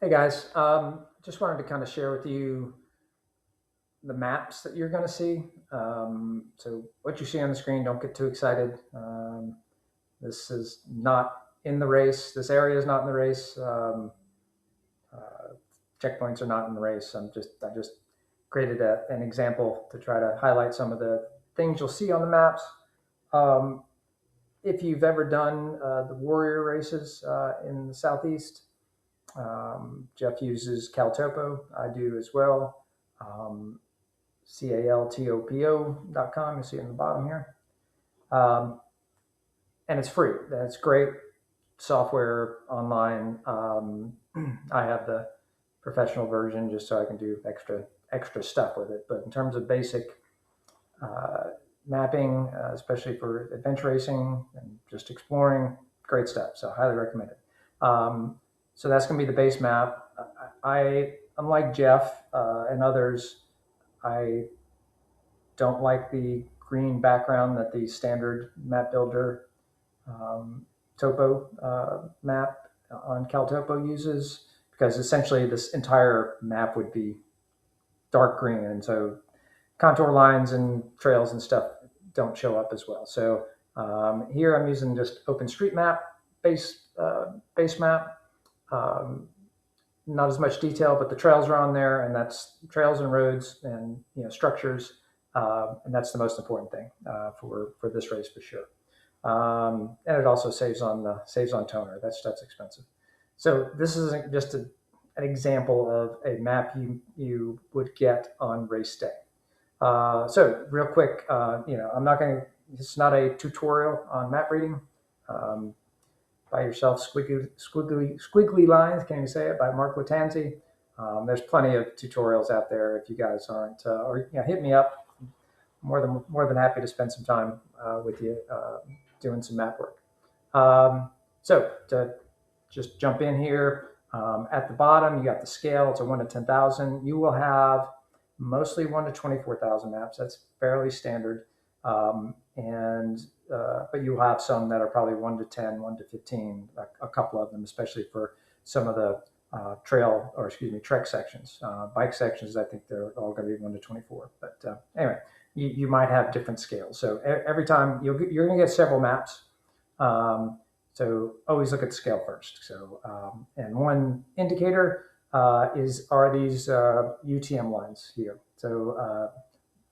Hey guys, just wanted to kind of share with you the maps that you're going to see. So what you see on the screen, don't get too excited. This is not in the race. This area is not in the race. Uh, Checkpoints are not in the race. I just created an example to try to highlight some of the things you'll see on the maps. Um, if you've ever done the Warrior races in the Southeast, Jeff uses Caltopo. I do as well. CALTOPO.com. You see it in the bottom here. Um, and it's free. That's great software online. I have the professional version just so I can do extra stuff with it. But in terms of basic uh, mapping, especially for adventure racing and just exploring, great stuff. So highly recommend it. So that's going to be the base map. Unlike Jeff and others, I don't like the green background that the standard map builder um, topo map on CalTopo uses, because essentially this entire map would be dark green, and so contour lines and trails and stuff don't show up as well. So here I'm using just OpenStreetMap base map. Um, Not as much detail, but the trails are on there, and that's trails and roads and structures, and that's the most important thing for this race for sure. And it also saves on toner. That's expensive. So this is just an example of a map you would get on race day. So real quick, I'm not going to. It's not a tutorial on map reading. Um, by yourself, squiggly lines. Can you say it? By Mark Latanzi. There's plenty of tutorials out there if you guys aren't, or hit me up. More than happy to spend some time with you doing some map work. So to just jump in here, at the bottom you got the scale. It's a 1 to 10,000. You will have mostly 1 to 24,000 maps. That's fairly standard. And but you'll have some that are probably 1 to 10, 1 to 15, a couple of them, especially for some of the trek sections. Bike sections, I think they're all going to be 1 to 24. But anyway, you might have different scales. So every time you're going to get several maps. So always look at the scale first. So and one indicator are these UTM lines here. So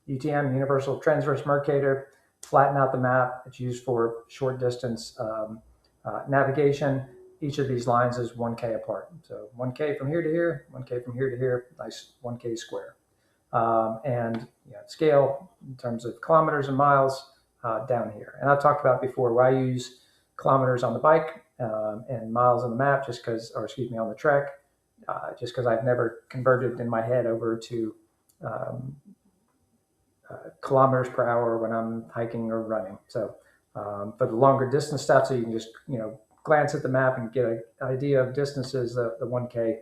UTM, Universal Transverse Mercator, flatten out the map. It's used for short distance navigation. Each of these lines is 1K apart. So 1K from here to here, 1K from here to here, nice 1K square. And scale in terms of kilometers and miles down here. And I've talked about before where I use kilometers on the bike and miles on the map, on the trek, just because I've never converted in my head over to um, kilometers per hour when I'm hiking or running. So for the longer distance stuff, so you can just glance at the map and get an idea of distances. The 1K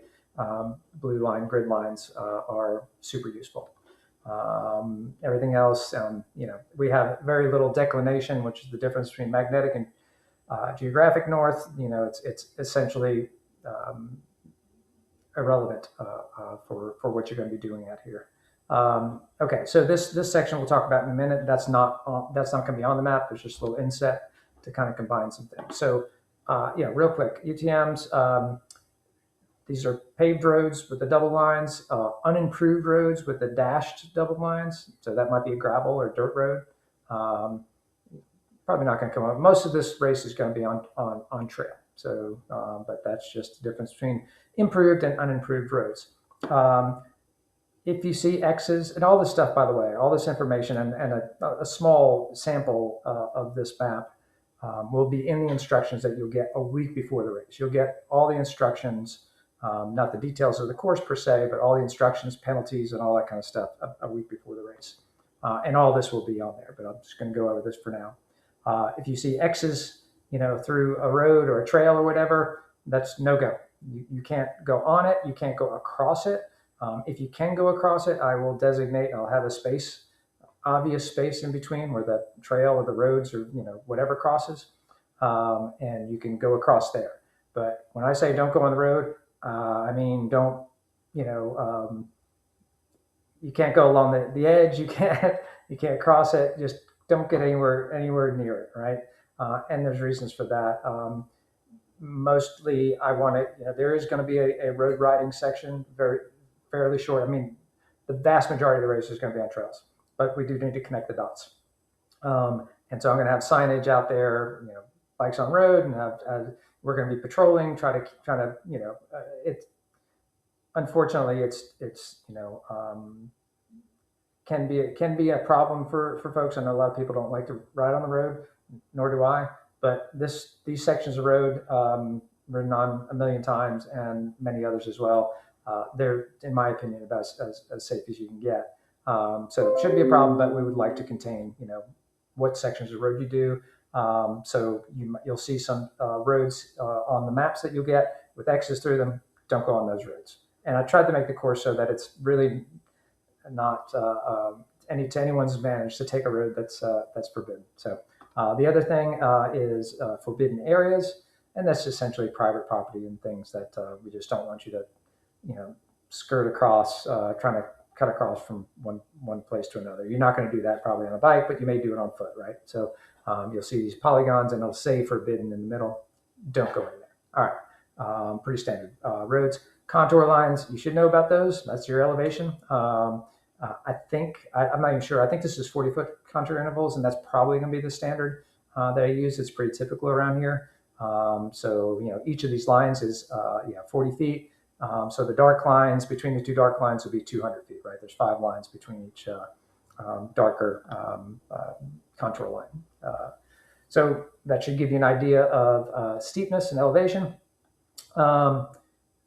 blue line grid lines are super useful. Everything else, we have very little declination, which is the difference between magnetic and geographic north. It's essentially irrelevant for what you're going to be doing out here. Okay, so this section we'll talk about in a minute. That's not going to be on the map. There's just a little inset to kind of combine some things. So real quick, UTMs. These are paved roads with the double lines, unimproved roads with the dashed double lines. So that might be a gravel or dirt road. Um, Probably not going to come up. Most of this race is going to be on trail. So, but that's just the difference between improved and unimproved roads. If you see X's and all this stuff, by the way, all this information and a small sample of this map will be in the instructions that you'll get a week before the race. You'll get all the instructions, not the details of the course per se, but all the instructions, penalties, and all that kind of stuff a week before the race. And all this will be on there, but I'm just going to go over this for now. If you see X's, through a road or a trail or whatever, that's no go. You can't go on it. You can't go across it. If you can go across it, I will designate. I'll have a space, obvious space in between where the trail or the roads or whatever crosses, and you can go across there. But when I say don't go on the road, I mean, don't, you know, you can't go along the edge. You can't cross it. Just don't get anywhere near it, right? And there's reasons for that. Mostly, I want to. You know, there is going to be a road riding section, fairly short. I mean, the vast majority of the race is going to be on trails, but we do need to connect the dots. And so I'm going to have signage out there, you know, bikes on road, and we're going to be patrolling, trying to, you know, it's unfortunately it's you know, can be a problem for folks. I know a lot of people don't like to ride on the road, nor do I. But these sections of road, ridden on a million times, and many others as well. They're, in my opinion, about as safe as you can get. So it shouldn't be a problem, but we would like to contain, you know, what sections of road you do. So you'll see some roads on the maps that you'll get with X's through them. Don't go on those roads. And I tried to make the course so that it's really not to anyone's advantage to take a road that's forbidden. So the other thing is forbidden areas, and that's essentially private property and things that we just don't want you to, you know, skirt across, trying to cut across from one place to another. You're not going to do that probably on a bike, but you may do it on foot, right? So you'll see these polygons, and it'll say forbidden in the middle. Don't go in there. All right, pretty standard roads. Contour lines, you should know about those. That's your elevation. I think, I'm not even sure. I think this is 40-foot contour intervals, and that's probably going to be the standard that I use. It's pretty typical around here. So, you know, each of these lines is 40 feet. So the dark lines, between the two dark lines will be 200 feet, right? There's 5 lines between each darker contour line. So that should give you an idea of steepness and elevation.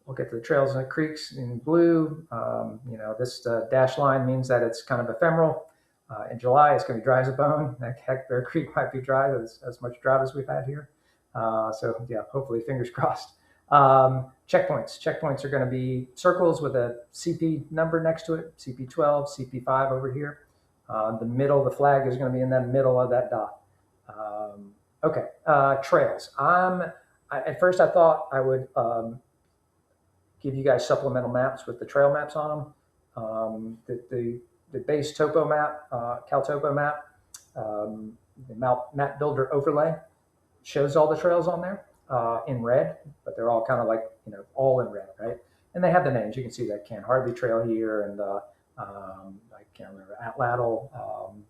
We'll get to the trails and the creeks in blue. You know, this dashed line means that it's kind of ephemeral. In July, it's going to be dry as a bone. Heck, Bear Creek might be dry, as much drought as we've had here. So yeah, hopefully, fingers crossed. Checkpoints. Checkpoints are going to be circles with a CP number next to it, CP12, CP5 over here. The middle, the flag is going to be in the middle of that dot. Okay, trails. At first I thought I would give you guys supplemental maps with the trail maps on them. The base topo map, CalTopo map, the map builder overlay shows all the trails on there in red, but they're all kind of like, you know, all in red, right? And they have the names. You can see that Can Hardly Trail here, and I can't remember, Atlatl.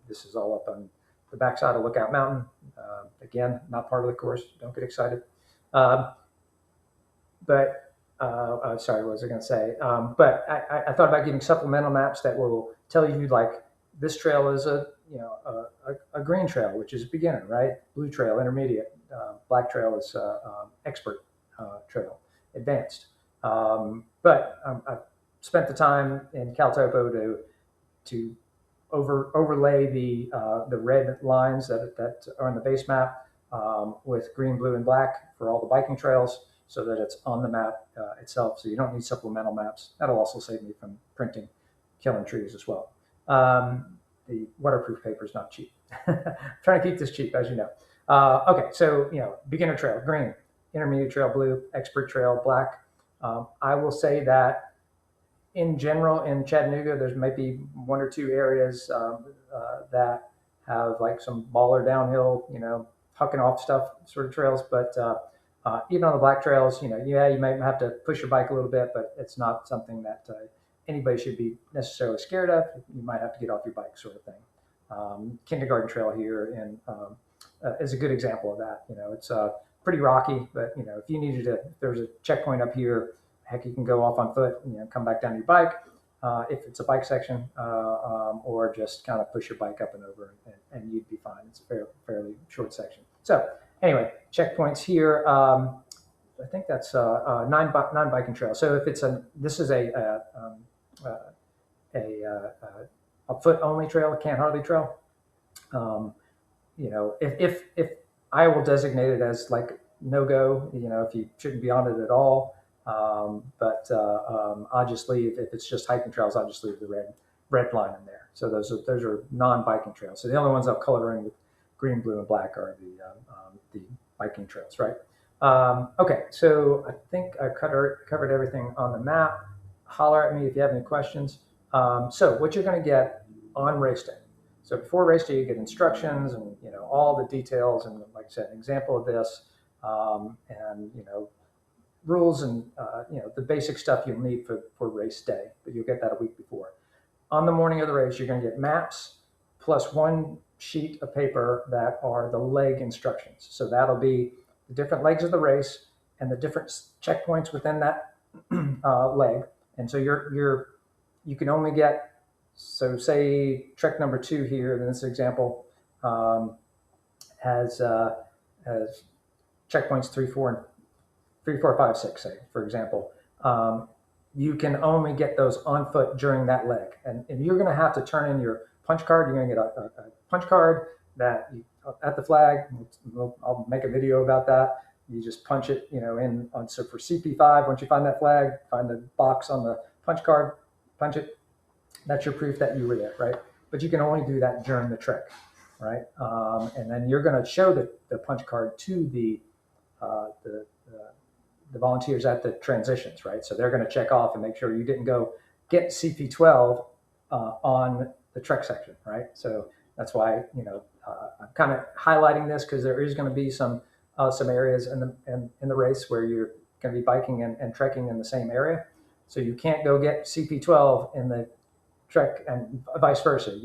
This is all up on the backside of Lookout Mountain. Again, not part of the course. Don't get excited. Sorry, what was I going to say? But I thought about giving supplemental maps that will tell you, like, this trail is a green trail, which is a beginner, right? Blue trail, intermediate. Black trail is expert trail, advanced. But I've spent the time in CalTopo to overlay the red lines that are on the base map with green, blue, and black for all the biking trails, so that it's on the map itself. So you don't need supplemental maps. That'll also save me from printing, killing trees as well. The waterproof paper is not cheap. Trying to keep this cheap, as you know. Okay, so, you know, beginner trail, green, intermediate trail, blue, expert trail, black. I will say that in general in Chattanooga, there's maybe 1 or 2 areas that have like some baller downhill, you know, hucking off stuff sort of trails. But even on the black trails, you know, yeah, you might have to push your bike a little bit, but it's not something that anybody should be necessarily scared of. You might have to get off your bike, sort of thing. Kindergarten Trail here is a good example of that. You know, it's pretty rocky, but, you know, if you needed to, if there's a checkpoint up here, heck, you can go off on foot, you know, come back down your bike if it's a bike section, or just kind of push your bike up and over, and you'd be fine. It's a fairly short section. So anyway, checkpoints here. I think that's non-biking trail. So if it's this is a foot only trail, a Can Hardly Trail. You know, if I will designate it as like no go, you know, if you shouldn't be on it at all. But I'll just leave, if it's just hiking trails, I'll just leave the red line in there. So those are non-biking trails. So the only ones I'll color in with green, blue, and black are the biking trails, right? Okay, so I think I covered everything on the map. Holler at me if you have any questions. So what you're going to get on race day. So before race day, you get instructions and all the details and, like I said, an example of this, and rules and the basic stuff you'll need for race day. But you'll get that a week before. On the morning of the race, you're going to get maps plus one sheet of paper that are the leg instructions. So that'll be the different legs of the race and the different checkpoints within that leg. And so you can only get, so say trek number 2 here in this example, has checkpoints 3, 4, and 3, 4, 5, 6, say, for example. You can only get those on foot during that leg. And you're going to have to turn in your punch card. You're going to get a punch card that you, at the flag, I'll make a video about that. You just punch it, in on. So for CP5, once you find that flag, find the box on the punch card, punch it. That's your proof that you were there, right? But you can only do that during the trek, right? And then you're going to show the punch card to the volunteers at the transitions, right? So they're going to check off and make sure you didn't go get CP12 on the trek section, right? So that's why I'm kind of highlighting this because there is going to be some areas in the race where you're going to be biking and trekking in the same area. So you can't go get CP12 in the trek and vice versa.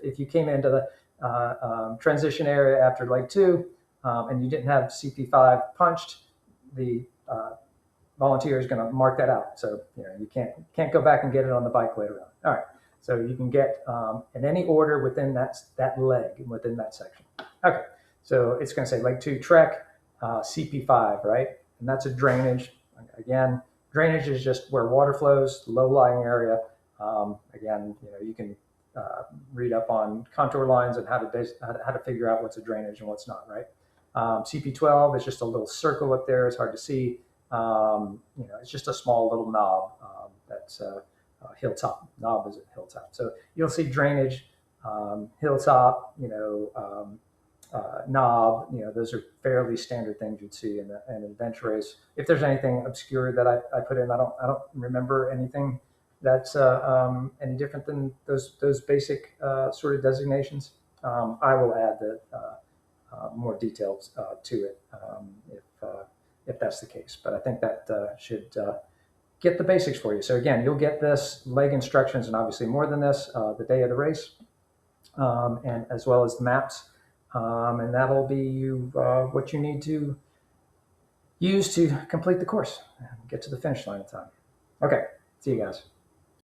If you came into the transition area after leg 2 and you didn't have CP5 punched, the volunteer is going to mark that out. So you can't go back and get it on the bike later on. All right. So you can get in any order within that leg, within that section. Okay. So it's going to say leg 2 trek, CP5, right? And that's a drainage. Again, drainage is just where water flows, low-lying area. Again, you can read up on contour lines and how to figure out what's a drainage and what's not, right? CP12 is just a little circle up there. It's hard to see. It's just a small little knob that's hilltop. Knob is a hilltop. So you'll see drainage, hilltop, knob. Those are fairly standard things you'd see in an adventure race. If there's anything obscure that I put in, I don't remember anything that's any different than those basic sort of designations. I will add the more details to it if that's the case. But I think that should get the basics for you. So again, you'll get this leg instructions and obviously more than this the day of the race, and as well as the maps. And that'll be what you need to use to complete the course and get to the finish line in time. Okay, see you guys.